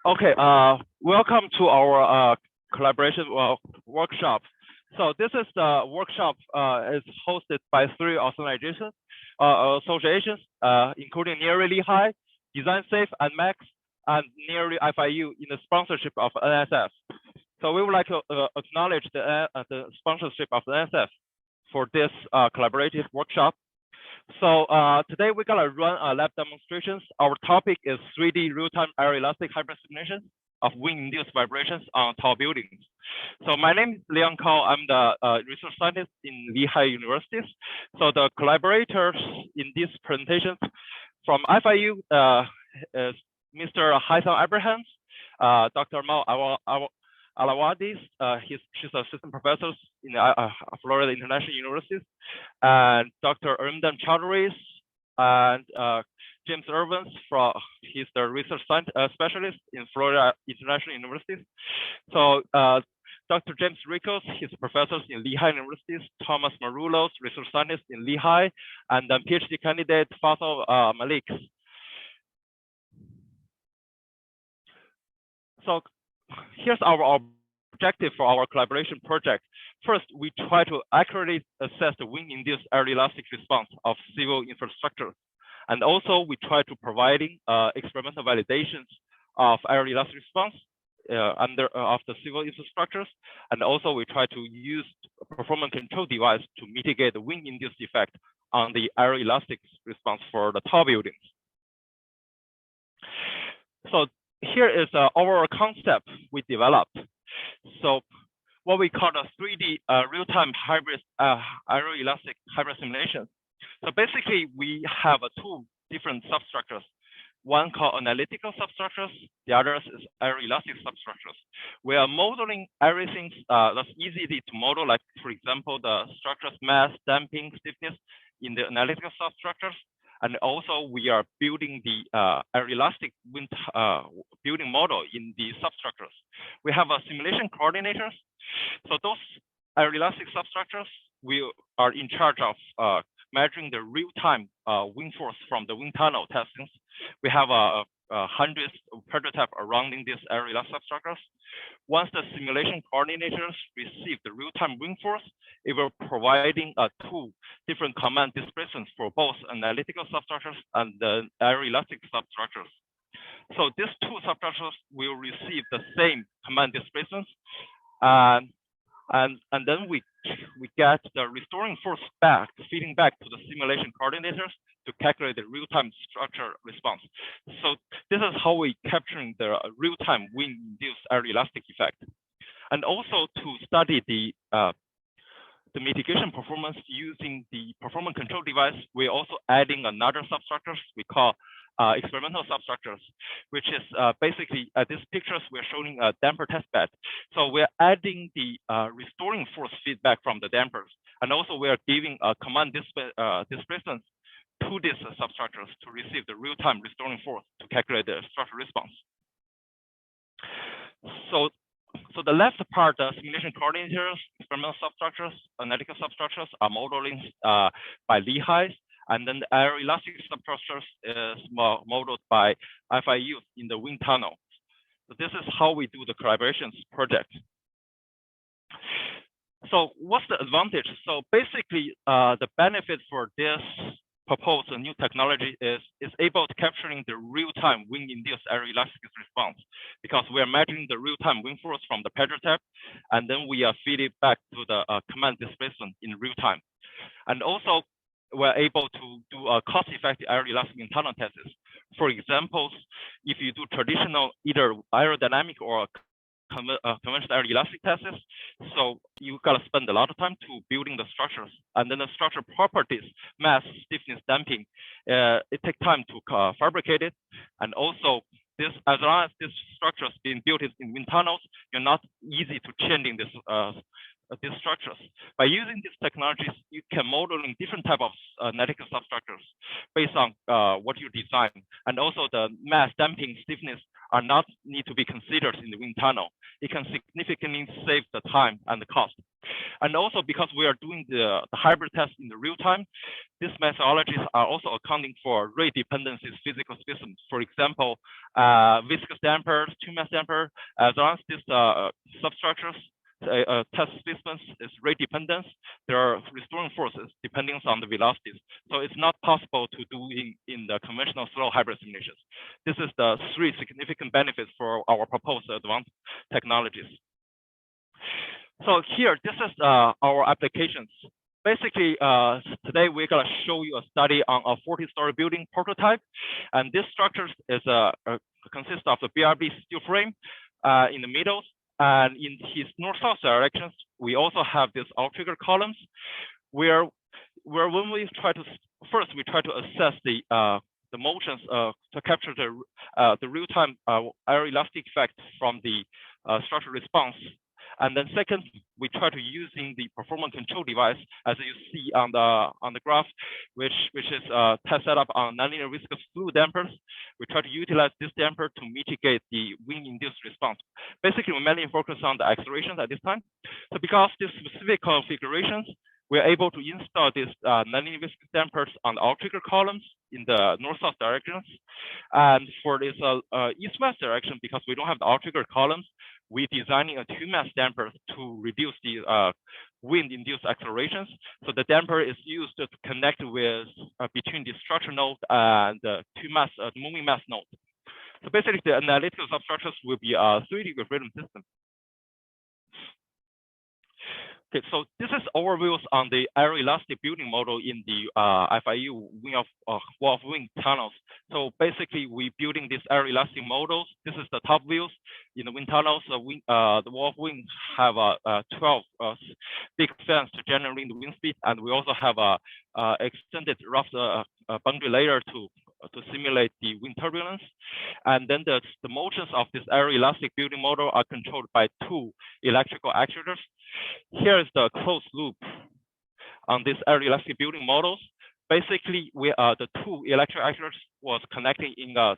Okay, welcome to our collaboration workshop. So this is the workshop is hosted by 3 organizations, associations, including NHERI Lehigh, Design Safe, and MECHS, and NHERI FIU in the sponsorship of NSF. So we would like to acknowledge the sponsorship of NSF for this collaborative workshop. So today we're gonna run lab demonstrations. Our topic is 3D real-time aeroelastic hybrid simulations of wind-induced vibrations on tall buildings. So my name is Leon Kao. I'm the research scientist in Lehigh University. So the collaborators in these presentations from FIU is Mr. Haitham Abrahams, Dr. Mao Alawadis, she's assistant professor in Florida International University, and Dr. Arundam Chaudhary and James Irvins, he's the research specialist in Florida International University. So Dr. James Rickles, he's a professor in Lehigh University. Thomas Maroulos, research scientist in Lehigh, and then PhD candidate Faisal Malik. So here's our objective for our collaboration project. First, we try to accurately assess the wind-induced aeroelastic response of civil infrastructure. And also, we try to providing experimental validations of aeroelastic response of the civil infrastructures. And also, we try to use a performance control device to mitigate the wind-induced effect on the aeroelastic response for the tall buildings. So here is our concept we developed. So what we call the 3D real-time hybrid aeroelastic hybrid simulation. So basically, we have two different substructures. One called analytical substructures, the other is aeroelastic substructures. We are modeling everything that's easy to model, like for example, the structure's mass, damping, stiffness in the analytical substructures. And also, we are building the aeroelastic wind building model in the substructures. We have simulation coordinators. So those aeroelastic substructures, we are in charge of measuring the real-time wind force from the wind tunnel testings. We have hundreds of prototypes surrounding these aeroelastic substructures. Once the simulation coordinators receive the real-time wind force, it will providing two different command displacements for both analytical substructures and the aeroelastic substructures. So these two substructures will receive the same command displacements, and then we get the restoring force back, feeding back to the simulation coordinators to calculate the real-time structure response. So this is how we capturing the real-time wind-induced aeroelastic effect. And also to study the mitigation performance using the performance control device, we're also adding another substructures we call experimental substructures, which is basically these pictures we're showing a damper test bed. So we're adding the restoring force feedback from the dampers, and also we are giving a command displacements to these substructures to receive the real-time restoring force to calculate the structure response. So the left part, the simulation coordinators, experimental substructures, analytical substructures are modeling by Lehigh, and then the aeroelastic substructures is modeled by FIU in the wind tunnel. So this is how we do the collaborations project. So what's the advantage? So basically, the benefit for this proposed new technology is able to capturing the real-time wind-induced aeroelastic response, because we are measuring the real-time wind force from the prototype, and then we are feeding back to the command displacement in real time. And also, we're able to do a cost-effective aeroelastic internal tests. For example, if you do traditional either aerodynamic or conventional aeroelastic tests, so you gotta spend a lot of time to building the structures, and then the structure properties, mass, stiffness, damping, it takes time to fabricate it, and also this, as long as this structure is being built in wind tunnels, you're not easy to changing this. These structures. By using these technologies, you can modeling different type of analytical substructures based on what you design, and also the mass, damping, stiffness are not need to be considered in the wind tunnel. It can significantly save the time and the cost And also because we are doing the hybrid test in the real time, these methodologies are also accounting for rate dependencies physical systems. For example, viscous dampers, two-mass damper, as long as these substructures test systems is rate dependent, there are restoring forces depending on the velocities. So it's not possible to do in the conventional slow hybrid simulations. This is the 3 significant benefits for our proposed advanced technologies. So here, this is our applications. Basically, today we're gonna show you a study on a 40-story building prototype, and this structure is consists of a BRB steel frame in the middle, and in his north-south directions, we also have these outrigger columns, where when we try to we try to assess the motions to capture the real-time aeroelastic effect from the structural response. And then second, we try to using the performance control device, as you see on the graph, which is test setup on nonlinear viscous fluid dampers. We try to utilize this damper to mitigate the wind-induced response. Basically, we mainly focus on the accelerations at this time. So because these specific configurations, we're able to install these nonlinear viscous dampers on the outrigger columns in the north-south directions. And for this east-west direction, because we don't have the outrigger columns, we're designing a two-mass damper to reduce the wind-induced accelerations. So the damper is used to connect with between the structure node and the two-mass moving mass node. So basically, the analytical substructures will be a 3D rhythm system. Okay, so this is overviews on the aeroelastic building model in the FIU wall of wing tunnels. So basically, we're building these aeroelastic models. This is the top views. In the wind tunnels, the wall of wings have 12 big fans to generate the wind speed, and we also have a extended rough boundary layer to simulate the wind turbulence. And then the motions of this aeroelastic building model are controlled by 2 electrical actuators. Here is the closed loop on these aeroelastic building models. Basically, the 2 electrical actuators was connecting in a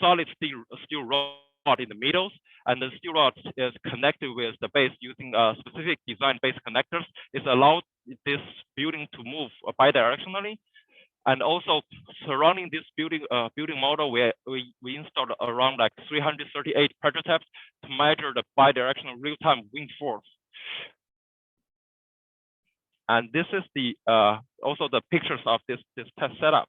solid steel rod in the middle, and the steel rod is connected with the base using specific design base connectors. It's allowed this building to move bidirectionally. And also surrounding this building model, we installed around like 338 pressure taps to measure the bidirectional real-time wind force. And this is the also the pictures of this test setup.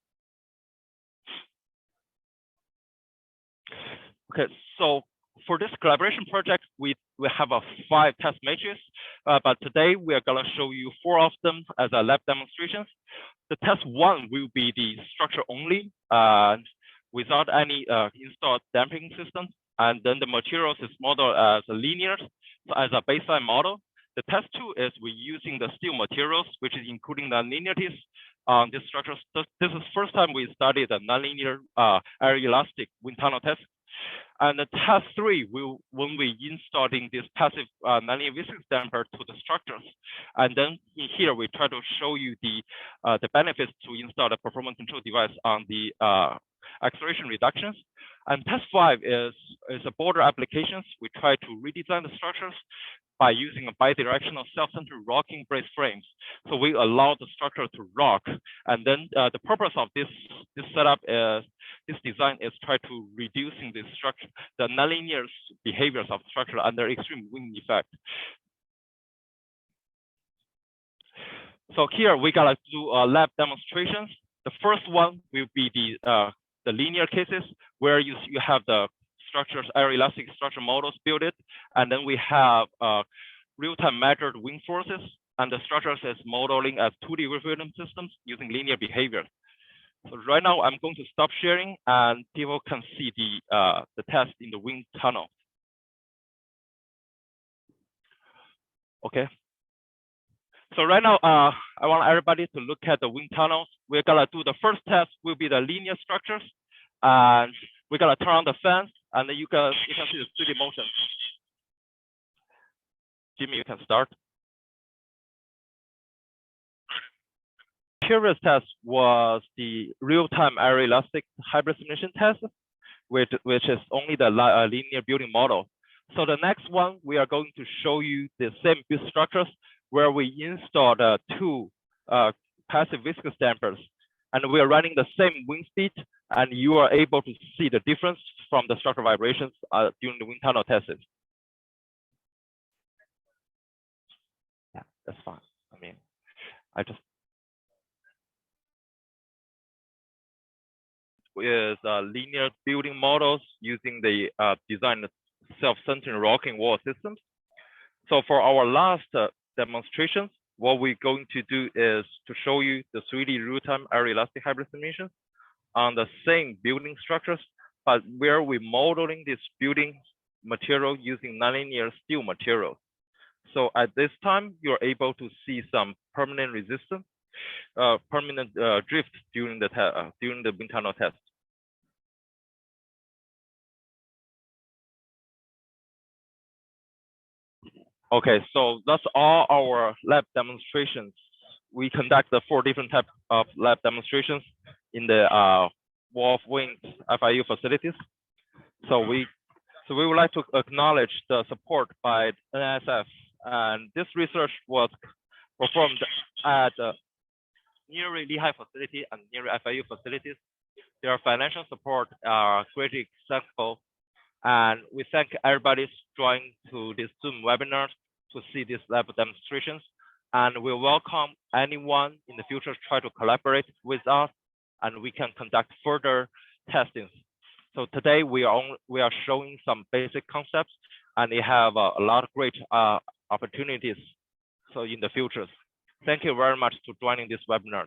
Okay, so for this collaboration project, we have 5 test matrices, but today we are gonna show you 4 of them as a lab demonstrations. The test 1 will be the structure only, without any installed damping system. And then the materials is modeled as a linear, so as a baseline model. The test 2 is we're using the steel materials, which is including the linearities on these structures. This is first time we studied the nonlinear aeroelastic wind tunnel test. And the test 3 will when we installing this passive nonlinear viscous damper to the structures. And then in here we try to show you the benefits to install the performance control device on the acceleration reductions. And test 5 is a border applications. We try to redesign the structures by using a bidirectional self-centered rocking brace frames. So we allow the structure to rock. And then the purpose of this setup is, this design is try to reducing the structure, the nonlinear behaviors of the structure under extreme wind effect. So here we gotta do lab demonstrations. The first one will be the linear cases where you have the structures, aeroelastic structure models built it, and then we have real-time measured wind forces, and the structures is modeling as 2D rhythm systems using linear behavior. So right now I'm going to stop sharing, and people can see the test in the wind tunnel. Okay. So right now I want everybody to look at the wind tunnels. We're gonna do the first test will be the linear structures, and we're gonna turn on the fans, and then you can see the 3D motion. Jimmy, you can start. Previous test was the real-time aeroelastic hybrid simulation test, which is only the linear building model. So the next one, we are going to show you the same build structures where we installed two passive viscous dampers, and we are running the same wind speed, and you are able to see the difference from the structural vibrations during the wind tunnel tests. Yeah, that's fine. I mean, I just with linear building models using the designed self-centering rocking wall systems. So for our last demonstrations, what we're going to do is to show you the 3D real-time aeroelastic hybrid simulations on the same building structures, but where we're modeling this building material using nonlinear steel materials. So at this time, you're able to see some permanent resistance, permanent drift during the wind tunnel test. Okay, so that's all our lab demonstrations. We conduct the 4 different types of lab demonstrations in the Wolf Wind FIU facilities. So we would like to acknowledge the support by NSF, and this research was performed at NHERI Lehigh facility and NHERI FIU facilities. Their financial support are greatly thankful, and we thank everybody joining to this Zoom webinar to see these lab demonstrations, and we welcome anyone in the future to try to collaborate with us, and we can conduct further testings. So today we are showing some basic concepts, and they have a lot of great opportunities. So in the future, thank you very much for joining this webinar.